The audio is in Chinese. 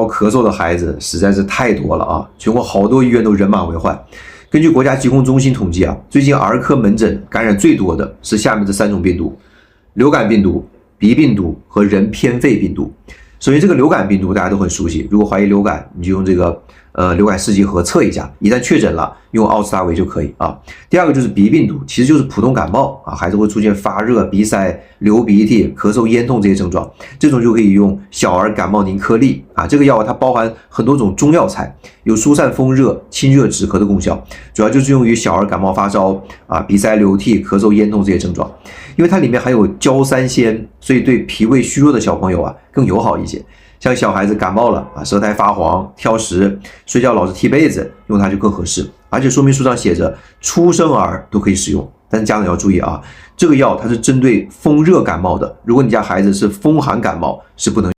烧、咳嗽的孩子实在是太多了啊！全国好多医院都人满为患。根据国家疾控中心统计啊，最近儿科门诊感染最多的是下面这3种病毒：流感病毒、鼻病毒和人偏肺病毒。首先，这个流感病毒大家都很熟悉，如果怀疑流感，你就用这个流感试剂盒测一下，一旦确诊了，用奥司他韦就可以啊。第二个就是鼻病毒，其实就是普通感冒啊，孩子会出现发热、鼻塞、流鼻涕、咳嗽、咽痛这些症状，这种就可以用小儿感冒宁颗粒啊。这个药它包含很多种中药材，有疏散风热、清热止咳的功效，主要就是用于小儿感冒发烧啊、鼻塞、流涕、咳嗽、咽痛这些症状。因为它里面含有焦三酰，所以对脾胃虚弱的小朋友啊更友好一些。像小孩子感冒了啊，舌苔发黄、挑食、睡觉老是踢被子，用它就更合适。而且说明书上写着出生儿都可以使用，但是家长要注意啊，这个药它是针对风热感冒的，如果你家孩子是风寒感冒是不能